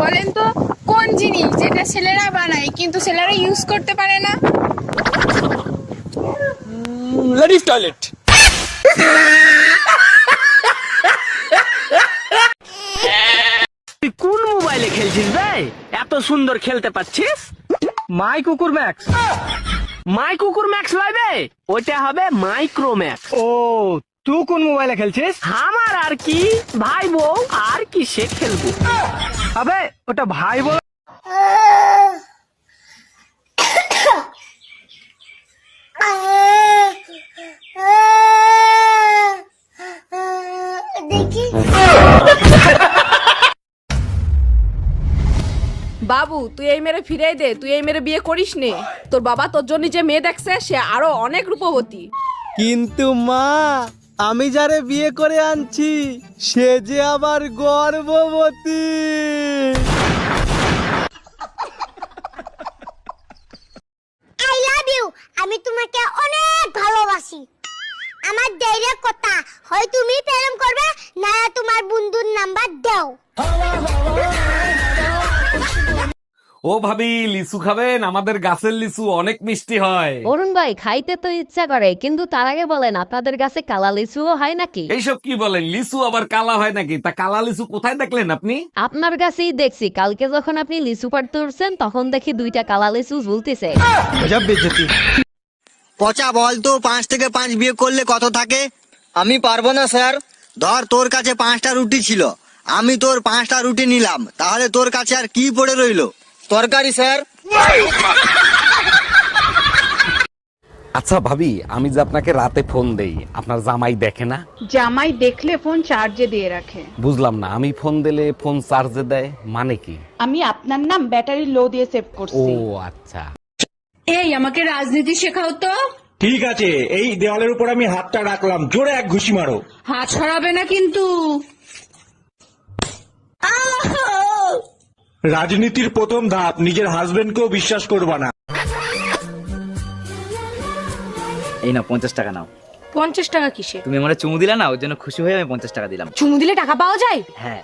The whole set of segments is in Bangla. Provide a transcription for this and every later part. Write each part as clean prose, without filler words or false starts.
বলেন তো কোন জিনিস যেটা ছেলেরা বানায় কিন্তু ছেলেরা ইউজ করতে পারে না? Ladies toilet. তুই কোন মোবাইলে খেলছিস ভাই? এত সুন্দর খেলতে পারছিস? মাই কুকুর ম্যাক্স। মাই কুকুর ম্যাক্স লাইবে, ওটা হবে মাইক্রো ম্যাক্স। ও, তুই কোন মোবাইলে খেলছিস? আমার আর কি ভাই বউ আর কি সে খেলবো। আবে ওটা ভাই বল। দেখি বাবু তুই এই মেরে ফিরাই দে, তুই এই মেরে বিয়ে করিস নে। তোর বাবা তোর জন্য যে মেয়ে দেখছে সে আরো অনেক রূপবতী। কিন্তু মা, আমি যারে বিয়ে করে আনছি সে যে আবার গর্ভবতী। I love you. আমি তোমাকে অনেক ভালোবাসি। আমার ডাইরেক্ট কথা, হয় তুমি প্রেম করবে না তোমার বন্ধুর নাম্বার দাও। ও ভাবি, লিচু খাবেন? আমাদের গাছের লিচু অনেক মিষ্টি হয়। অরুণ ভাই, খাইতে তো ইচ্ছা করে, কিন্তু তার আগে বলেন আপনাদের কাছে কালা লিচুও হয় নাকি? এইসব কি বলেন? লিচু আবার কালা হয় নাকি? তা কালা লিচু কোথায় দেখলেন আপনি? আপনার কাছেই দেখছি, কালকে যখন আপনি লিচু পাড়তে উঠছেন তখন দেখি দুইটা কালা লিচু ঝুলতেছে। পচা বল তো, 5 থেকে 5 বিয়ে করলে কত থাকে? আমি পারবো না স্যার। ধর তোর কাছে 5টা রুটি ছিল, আমি তোর 5টা রুটি নিলাম, তাহলে তোর কাছে আর কি পড়ে রইলো? তরকারি স্যার। আচ্ছা ভাবি, আমি যে আপনাকে রাতে ফোন দেই, আপনার জামাই দেখে না? জামাই দেখলে ফোন চার্জে দিয়ে রাখে। বুঝলাম না, আমি ফোন দিলে ফোন চার্জে দেয় মানে কি? আমি আপনার নাম ব্যাটারি লো দিয়ে সেভ ও করছি। আচ্ছা। এই আমাকে রাজনীতি শেখাও তো। ঠিক আছে, এই দেওয়ালের উপর আমি হাতটা রাখলাম, জোরে এক ঘুষি মারো। হাত ছড়াবে না কিন্তু। রাজনীতির প্রথম ধাপ, নিজের হাজবেন্ডকেও বিশ্বাস করবা না। এই নাও 50 টাকা নাও। 50 টাকা কিসে? তুমি আমার চুমু দিলা না, ওর জন্য খুশি হয়ে আমি 50 টাকা দিলাম। চুমু দিলে টাকা পাওয়া যায়? হ্যাঁ।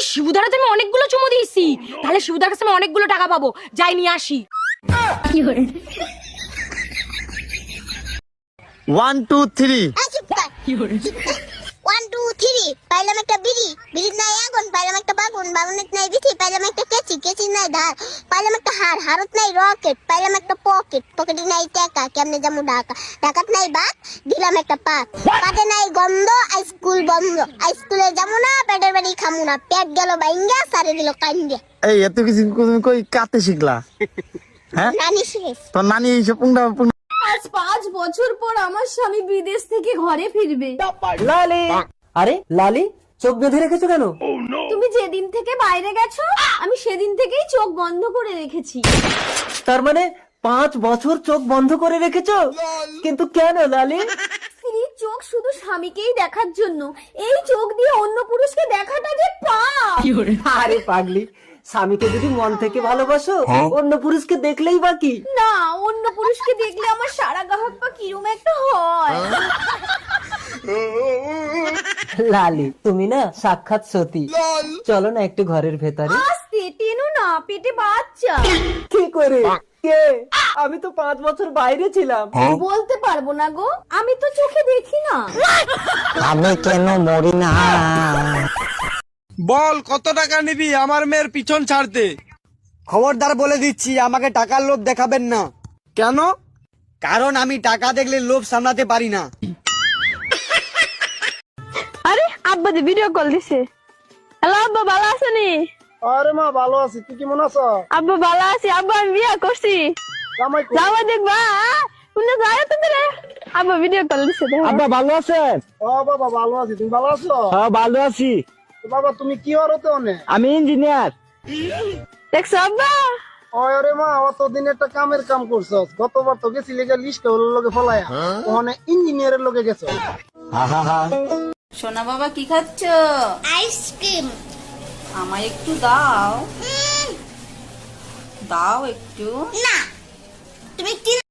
শিবুদার তো আমি অনেকগুলো চুমু দিয়েছি, তাহলে শিবুদার কাছে আমি অনেকগুলো টাকা পাবো। যাই নিয়ে আসি। 1 2 3। 1 2 3 পাইলাম একটা বিড়ি, বিড়ির নাই আগুন, পাইলাম একটা বাগুন, বাগুনের নাই বিথি, পাইলাম একটা কেচি, কেচির নাই ধার, পাইলাম একটা হার, হারত নাই রকেট, পাইলাম একটা পকেট, পকেটে নাই টাকা, কেমনে যাবো ঢাকা, ঢাকাত নাই বাত, দিলাম একটা পাত, পাতে নাই গন্ধ, স্কুল বন্ধ, স্কুলে যাবো না, পেটের বাড়ি খামু না, পেট গেল বাইঙ্গা, সারে দিল কাইন্ডে। এই এত কিছু তুমি কই কাতে শিখলা? হ্যাঁ, নানি শিখেছ। তোর নানি এইসব আজ 5 বছর পর আমার স্বামী বিদেশ থেকে ঘরে ফিরবে। লালি, আরে লালি চোখ বেঁধে রেখেছো কেন? তুমি যেদিন থেকে বাইরে গেছো আমি সেদিন থেকেই চোখ বন্ধ করে রেখেছি। তার মানে 5 বছর চোখ বন্ধ করে রেখেছো? কিন্তু কেন লালি? স্ত্রীর চোখ শুধু স্বামীকেই দেখার জন্য, এই চোখ দিয়ে অন্য পুরুষকে দেখাটা যে পাপ। আরে পাগলি, স্বামীকে যদি মন থেকে ভালোবাসো অন্য পুরুষকে দেখলেই বাকি না, অন্য পুরুষকে দেখলে আমার সারা গাহক পা কিরম একটা হয়। লালি, তুমি না সাক্ষাৎ সতী। চলো না একটু ঘরের ভেতরে। আস্তে টেনো না, পেটে বাচ্চা। কি করে? কে? আমি তো 5 বছর বাইরে ছিলাম। বলতে পারবো না গো, আমি তো চোখে দেখি না। আমি কেন মরি না? বল কত টাকা নিবি আমার মেয়ের পিছন ছাড়তে? খবরদার বলে দিচ্ছি, আমাকে টাকার লোভ দেখাবেন না। কেন? কারণ আমি টাকা দেখলে লোভ সামলাতে পারি না। আরে আব্বা যে ভিডিও কল দিছে। হ্যালো আব্বা, ভালো আছেনি? আরে মা, ভালো আছি, তুই কেমন আছো? আব্বা ভালো আছি, আব্বা আমি বিয়া করছি। জামাই দেখবা শুনে যায় তো রে। আব্বা ভিডিও কল দিছে। আব্বা ভালো আছেন? ও বাবা ভালো আছি, তুমি ভালো আছো? হ্যাঁ ভালো আছি। বাবা তুমি কি হরতে অনে? আমি ইঞ্জিনিয়ার। দেখছো আব্বা? ওরে মা, অতদিন একটা কামের কাম করছস, গতবার তো গেছিলি লিস্ট হলো লগে ফলায়া, ওখানে ইঞ্জিনিয়ারের লগে গেছো। সোনা বাবা কি খাচ্ছ? আইসক্রিম। আমায় একটু দাও, দাও একটু। না, তুমি কি